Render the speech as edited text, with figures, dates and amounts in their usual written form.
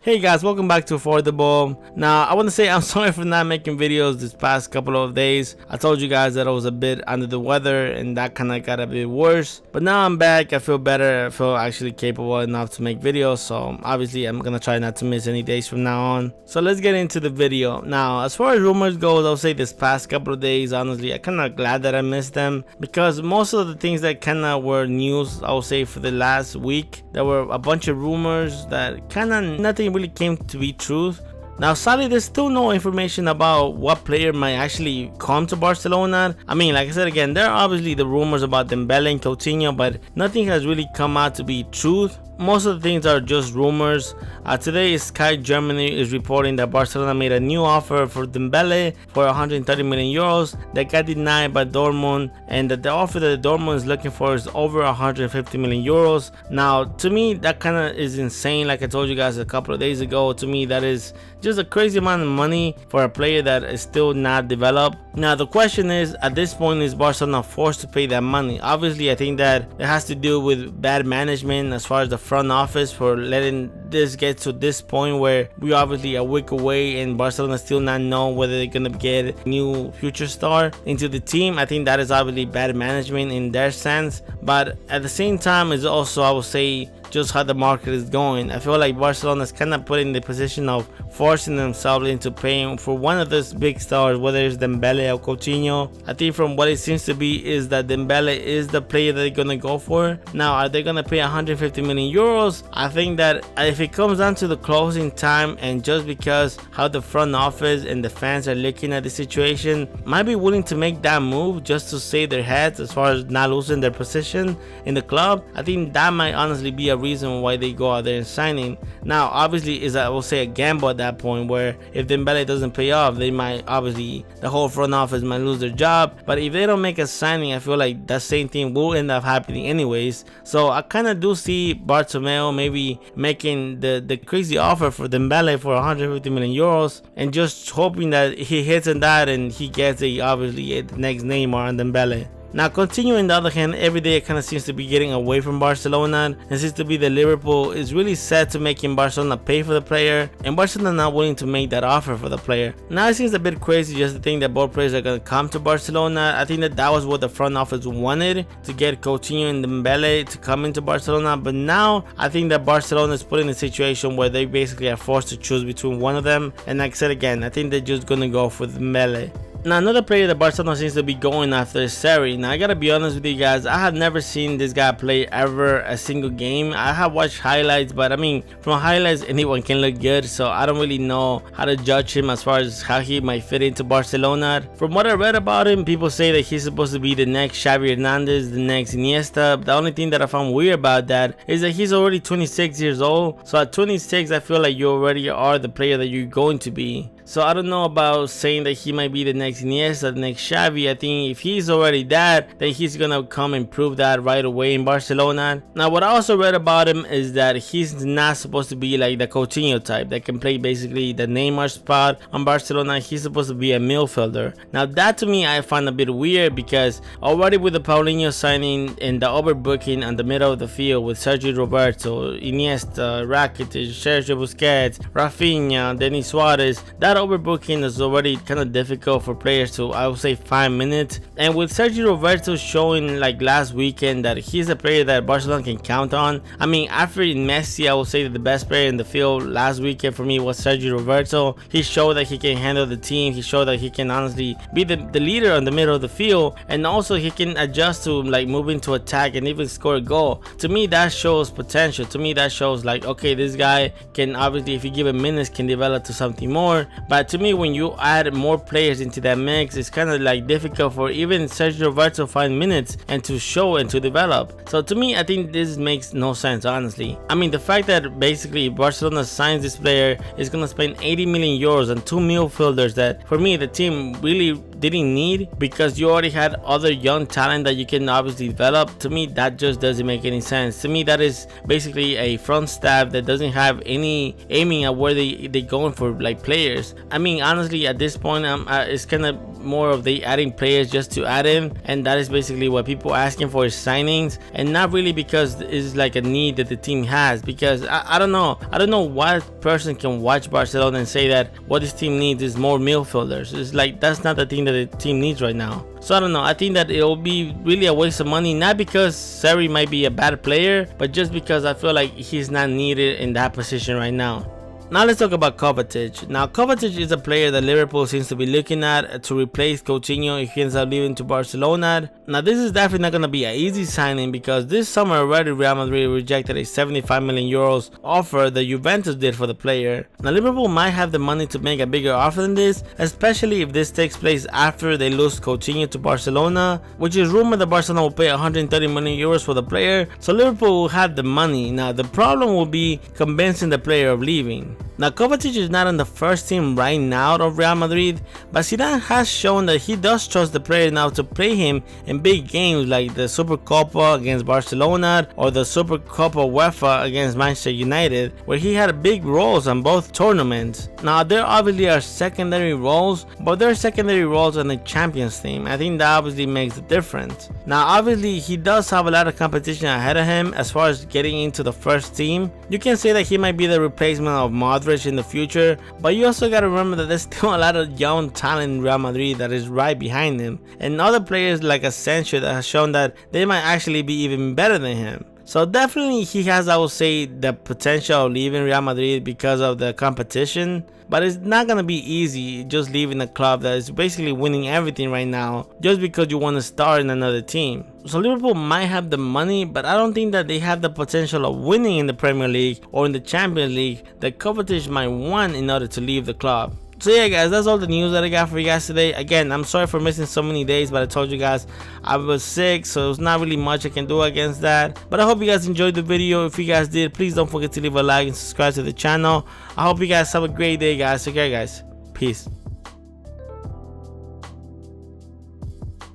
Hey guys, welcome back to Affordable. Now, I want to say I'm sorry for not making videos this past couple of days. I told you guys that I was a bit under the weather and that kind of got a bit worse. But now I'm back. I feel better. I feel actually capable enough to make videos. So obviously I'm going to try not to miss any days from now on. So let's get into the video. Now, as far as rumors goes, I'll say this past couple of days, honestly, I'm kind of glad that I missed them. Because most of the things that kind of were news, I will say for the last week, there were a bunch of rumors that kind of nothing really came to be truth. Now sadly, there's still no information about what player might actually come to Barcelona. I mean, like I said again, there are obviously the rumors about Dembélé and Coutinho, but nothing has really come out to be truth. Most of the things are just rumors. Today, Sky Germany is reporting that Barcelona made a new offer for Dembélé for 130 million euros that got denied by Dortmund, and that the offer that Dortmund is looking for is over 150 million euros. Now, to me, that kind of is insane. Like I told you guys a couple of days ago, to me, that is just a crazy amount of money for a player that is still not developed. Now, the question is, at this point, is Barcelona forced to pay that money? Obviously, I think that it has to do with bad management as far as the front office for letting this get to this point where we obviously a week away and Barcelona still not know whether they're gonna get a new future star into the team. I think that is obviously bad management in their sense, but at the same time, it's also, I would say, just how the market is going. I feel like Barcelona is kind of put in the position of forcing themselves into paying for one of those big stars, whether it's Dembélé or Coutinho. I think from what it seems to be is that Dembélé is the player that they're gonna go for. Now, are they gonna pay 150 million euros? I think that if it comes down to the closing time and just because how the front office and the fans are looking at the situation, might be willing to make that move just to save their heads as far as not losing their position in the club. I think that might honestly be a reason why they go out there and signing. Now, obviously, is I will say a gamble at that point where if Dembélé doesn't pay off, they might obviously the whole front office might lose their job. But if they don't make a signing, I feel like that same thing will end up happening anyways. So I kind of do see Bartomeu maybe making the crazy offer for Dembélé for 150 million euros and just hoping that he hits on that and he gets obviously the next Neymar and Dembélé. Now, Coutinho, on the other hand, every day it kind of seems to be getting away from Barcelona and seems to be that Liverpool is really set to making Barcelona pay for the player, and Barcelona not willing to make that offer for the player. Now, it seems a bit crazy just to think that both players are going to come to Barcelona. I think that was what the front office wanted, to get Coutinho and Dembélé to come into Barcelona, but now I think that Barcelona is put in a situation where they basically are forced to choose between one of them, and like I said again, I think they're just going to go for Dembélé. Now, another player that Barcelona seems to be going after is Sarri. Now, I gotta be honest with you guys, I have never seen this guy play ever a single game. I have watched highlights, but I mean, from highlights, anyone can look good, so I don't really know how to judge him as far as how he might fit into Barcelona. From what I read about him, people say that he's supposed to be the next Xavi Hernandez, the next Iniesta. The only thing that I found weird about that is that he's already 26 years old. So at 26, I feel like you already are the player that you're going to be. So I don't know about saying that he might be the next Iniesta, the next Xavi. I think if he's already that, then he's gonna come and prove that right away in Barcelona. Now, what I also read about him is that he's not supposed to be like the Coutinho type that can play basically the Neymar spot on Barcelona. He's supposed to be a midfielder. Now, that to me I find a bit weird because already with the Paulinho signing and the overbooking on the middle of the field with Sergio Roberto, Iniesta, Rakitic, Sergio Busquets, Rafinha, Denis Suarez, that overbooking is already kind of difficult for players to, I would say, 5 minutes. And with Sergio Roberto showing like last weekend that he's a player that Barcelona can count on. I mean, after Messi, I would say that the best player in the field last weekend for me was Sergio Roberto. He showed that he can handle the team. He showed that he can honestly be the leader in the middle of the field, and also he can adjust to like moving to attack and even score a goal. To me, that shows potential. To me, that shows like, okay, this guy can obviously, if you give him minutes, can develop to something more. But to me, when you add more players into that mix, it's kind of like difficult for even Sergio Roberto to find minutes and to show and to develop. So to me, I think this makes no sense, honestly. I mean, the fact that basically Barcelona signs this player is going to spend 80 million euros on two midfielders that for me the team really didn't need, because you already had other young talent that you can obviously develop. To me, that just doesn't make any sense. To me, that is basically a front staff that doesn't have any aiming at where they're going for like players. I mean, honestly, at this point, it's kind of more of they adding players just to add in, and that is basically what people are asking for is signings, and not really because it's like a need that the team has. Because I don't know what person can watch Barcelona and say that what this team needs is more midfielders. It's like that's not the thing that the team needs right now. So I don't know, I think that it'll be really a waste of money, not because Sarri might be a bad player, but just because I feel like he's not needed in that position right now. Now let's talk about Kovacic. Now Kovacic is a player that Liverpool seems to be looking at to replace Coutinho if he ends up leaving to Barcelona. Now this is definitely not going to be an easy signing, because this summer already Real Madrid rejected a 75 million euros offer that Juventus did for the player. Now Liverpool might have the money to make a bigger offer than this, especially if this takes place after they lose Coutinho to Barcelona, which is rumored that Barcelona will pay 130 million euros for the player, so Liverpool will have the money. Now the problem will be convincing the player of leaving. Now Kovacic is not on the first team right now of Real Madrid, but Zidane has shown that he does trust the player now to play him in big games like the Supercopa against Barcelona or the Supercopa UEFA against Manchester United, where he had big roles on both tournaments. Now there obviously are secondary roles, but there are secondary roles on the Champions team. I think that obviously makes the difference. Now obviously he does have a lot of competition ahead of him as far as getting into the first team. You can say that he might be the replacement of Modric in the future, but you also got to remember that there's still a lot of young talent in Real Madrid that is right behind him, and other players like Asensio that has shown that they might actually be even better than him. So definitely he has, I would say, the potential of leaving Real Madrid because of the competition, but it's not going to be easy just leaving a club that is basically winning everything right now just because you want to start in another team. So Liverpool might have the money, but I don't think that they have the potential of winning in the Premier League or in the Champions League that Kovacic might want in order to leave the club. So yeah guys, that's all the news that I got for you guys today. Again, I'm sorry for missing so many days, but I told you guys I was sick, so it's not really much I can do against that. But I hope you guys enjoyed the video. If you guys did, please don't forget to leave a like and subscribe to the channel. I hope you guys have a great day guys. Take care guys. Peace.